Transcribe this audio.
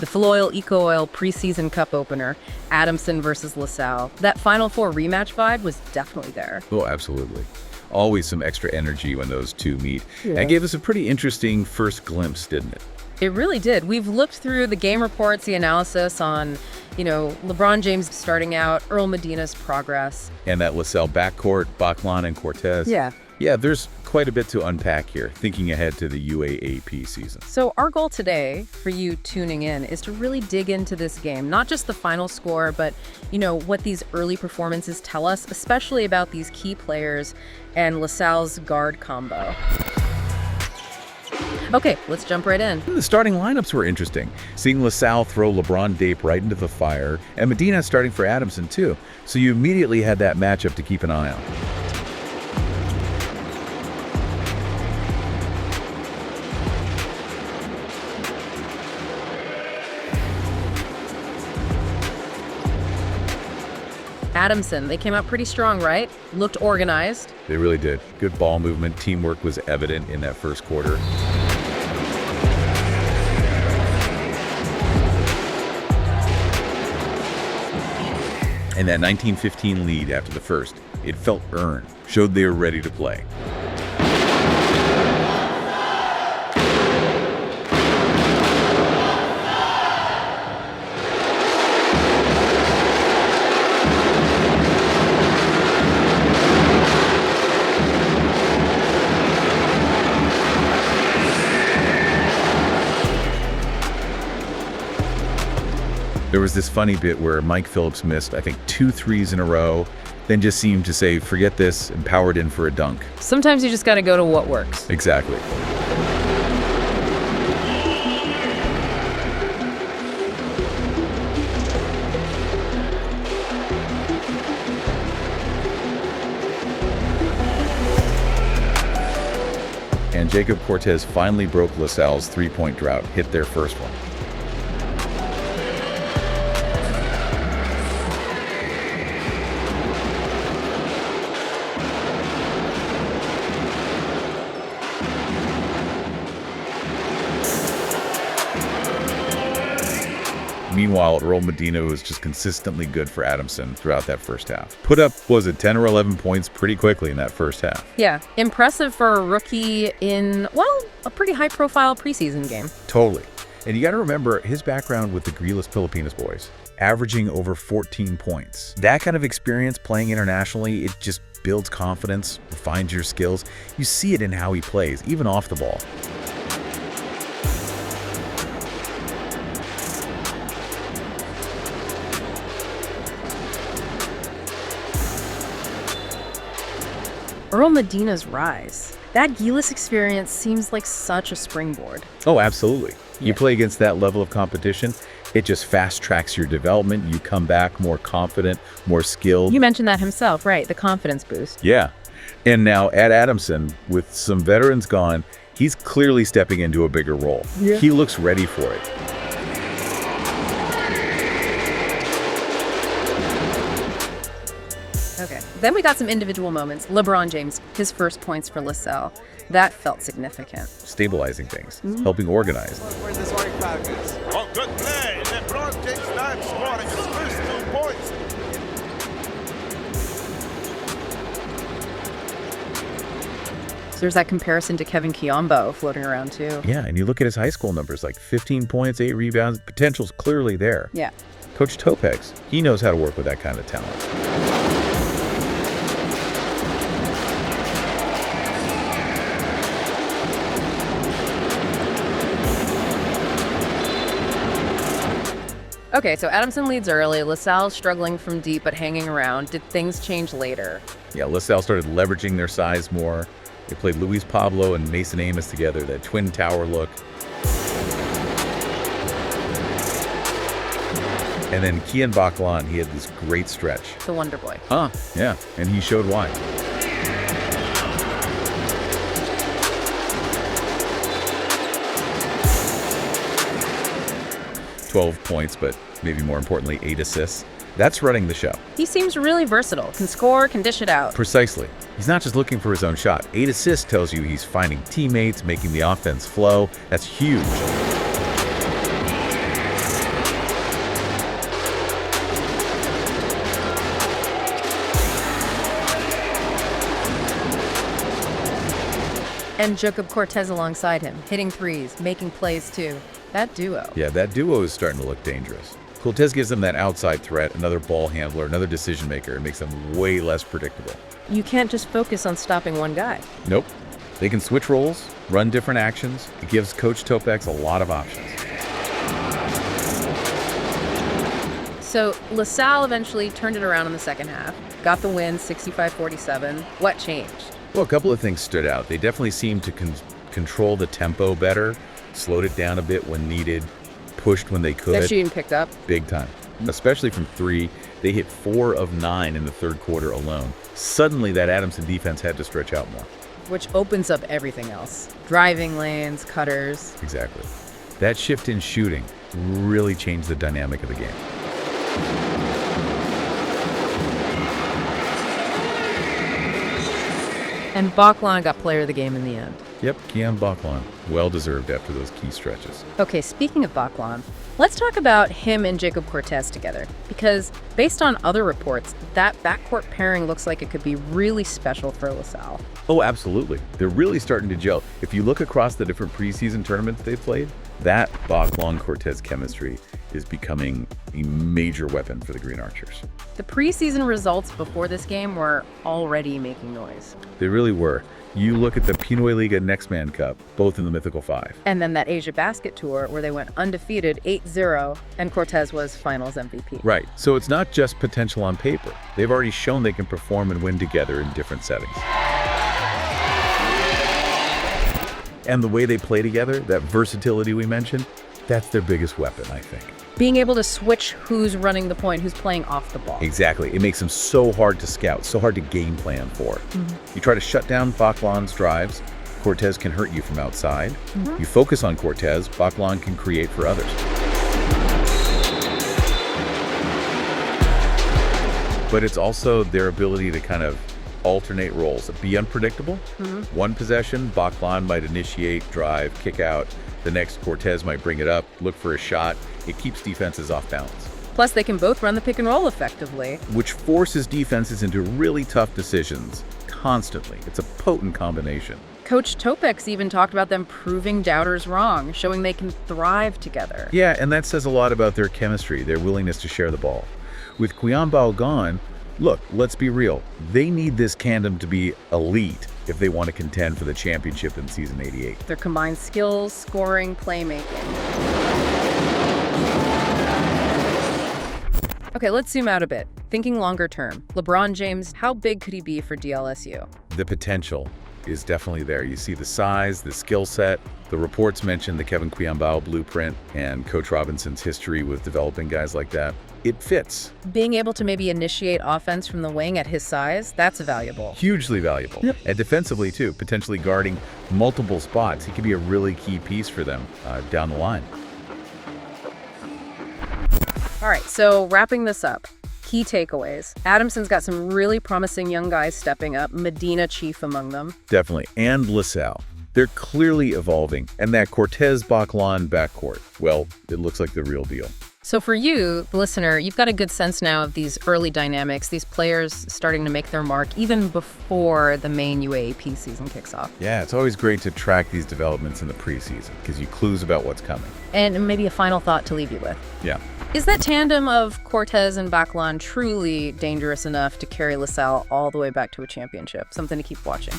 The Filoil Preseason Cup opener, Adamson versus LaSalle. That Final Four rematch vibe was definitely there. Oh, absolutely. Always some extra energy when those two meet. Yeah. And gave us a pretty interesting first glimpse, didn't it? It really did. We've looked through the game reports, the analysis on, LeBron James starting out, Earl Medina's progress. And that LaSalle backcourt, Baclaan and Cortez. Yeah, there's quite a bit to unpack here, thinking ahead to the UAAP season. So our goal today for you tuning in is to really dig into this game, not just the final score, but, what these early performances tell us, especially about these key players and LaSalle's guard combo. Okay, let's jump right in. The starting lineups were interesting. Seeing LaSalle throw Lebron Daep right into the fire, and Medina starting for Adamson too. So you immediately had that matchup to keep an eye on. Adamson, they came out pretty strong, right? Looked organized. They really did. Good ball movement. Teamwork was evident in that first quarter. And that 19-15 lead after the first, it felt earned, showed they were ready to play. There was this funny bit where Mike Phillips missed, I think, 2 threes in a row, then just seemed to say, forget this, and powered in for a dunk. Sometimes you just got to go to what works. Exactly. And Jacob Cortez finally broke LaSalle's three-point drought, hit their first one. Meanwhile, Earl Medina was just consistently good for Adamson throughout that first half. Put up, 10 or 11 points pretty quickly in that first half. Yeah, impressive for a rookie in, a pretty high-profile preseason game. Totally. And you got to remember his background with the Grilas Pilipinas boys, averaging over 14 points. That kind of experience playing internationally, it just builds confidence, refines your skills. You see it in how he plays, even off the ball. Earl Medina's rise. That Grilas experience seems like such a springboard. Oh, absolutely. You play against that level of competition, it just fast-tracks your development. You come back more confident, more skilled. You mentioned that himself, right? The confidence boost. Yeah. And now at Adamson, with some veterans gone, he's clearly stepping into a bigger role. Yeah. He looks ready for it. Okay, then we got some individual moments. LeBron James, his first points for LaSalle. That felt significant. Stabilizing things, helping organize. Where's this work focus? Oh, good play. Lebron James Daep scoring his first 2 points. So there's that comparison to Kevin Quiambao floating around too. Yeah, and you look at his high school numbers, like 15 points, 8 rebounds, potential's clearly there. Yeah. Coach HoopX, he knows how to work with that kind of talent. 'Okay, so Adamson leads early. LaSalle's struggling from deep but hanging around. Did things change later? Yeah, LaSalle started leveraging their size more. They played Luis Pablo and Mason Amos together, that twin tower look. And then Kean Baclaan, he had this great stretch. The Wonder Boy. Yeah, and he showed why. "12 points, but maybe more importantly, 8 assists. That's running the show. He seems really versatile. Can score, can dish it out. Precisely. He's not just looking for his own shot. 8 assists tells you he's finding teammates, making the offense flow. That's huge. And Jacob Cortez alongside him, hitting threes, making plays too. That duo. Yeah, that duo is starting to look dangerous. Cortez gives them that outside threat, another ball handler, another decision maker. It makes them way less predictable. You can't just focus on stopping one guy. Nope. They can switch roles, run different actions. It gives Coach HoopX a lot of options. So LaSalle eventually turned it around in the second half, got the win 65-47. What changed? Well, a couple of things stood out. They definitely seemed to control the tempo better, slowed it down a bit when needed, pushed when they could. That shooting picked up. Big time. Especially from three. They hit 4 of 9 in the third quarter alone. Suddenly, that Adamson defense had to stretch out more. Which opens up everything else. Driving lanes, cutters. Exactly. That shift in shooting really changed the dynamic of the game. And Baclaan got player of the game in the end. Yep, Kean Baclaan. Well-deserved after those key stretches. Okay, speaking of Baclaan, let's talk about him and Jacob Cortez together. Because based on other reports, that backcourt pairing looks like it could be really special for LaSalle. Oh, absolutely. They're really starting to gel. If you look across the different preseason tournaments they've played, that Baclaan-Cortez chemistry is becoming a major weapon for the Green Archers. The preseason results before this game were already making noise. They really were. You look at the Pinoy Liga Next Man Cup, both in the Mythical Five. And then that Asia Basket Tour where they went undefeated 8-0 and Cortez was finals MVP. Right. So it's not just potential on paper. They've already shown they can perform and win together in different settings. And the way they play together, that versatility we mentioned, that's their biggest weapon, I think. Being able to switch who's running the point, who's playing off the ball. Exactly. It makes them so hard to scout, so hard to game plan for. You try to shut down Baclaan's drives, Cortez can hurt you from outside. You focus on Cortez, Baclaan can create for others. But it's also their ability to kind of alternate roles, be unpredictable. One possession, Baclaan might initiate, drive, kick out. The next, Cortez might bring it up, look for a shot. It keeps defenses off balance. Plus, they can both run the pick and roll effectively. Which forces defenses into really tough decisions constantly. It's a potent combination. Coach HoopX even talked about them proving doubters wrong, showing they can thrive together. Yeah, and that says a lot about their chemistry, their willingness to share the ball. With Quiambao gone, look, let's be real. They need this tandem to be elite if they want to contend for the championship in season 88. Their combined skills, scoring, playmaking. Okay, let's zoom out a bit. Thinking longer term, LeBron James, how big could he be for DLSU? The potential is definitely there. You see the size, the skill set. The reports mention the Kevin Quiambao blueprint and Coach Robinson's history with developing guys like that. It fits. Being able to maybe initiate offense from the wing at his size, that's valuable. Hugely valuable. Yep. And defensively, too, potentially guarding multiple spots. He could be a really key piece for them down the line. All right, so wrapping this up, key takeaways. Adamson's got some really promising young guys stepping up, Medina chief among them. Definitely. And LaSalle. They're clearly evolving. And that Cortez-Baclaan backcourt, well, it looks like the real deal. So for you, the listener, you've got a good sense now of these early dynamics, these players starting to make their mark even before the main UAAP season kicks off. Yeah, it's always great to track these developments in the preseason, gives you clues about what's coming. And maybe a final thought to leave you with. Yeah. Is that tandem of Cortez and Baclaan truly dangerous enough to carry LaSalle all the way back to a championship? Something to keep watching.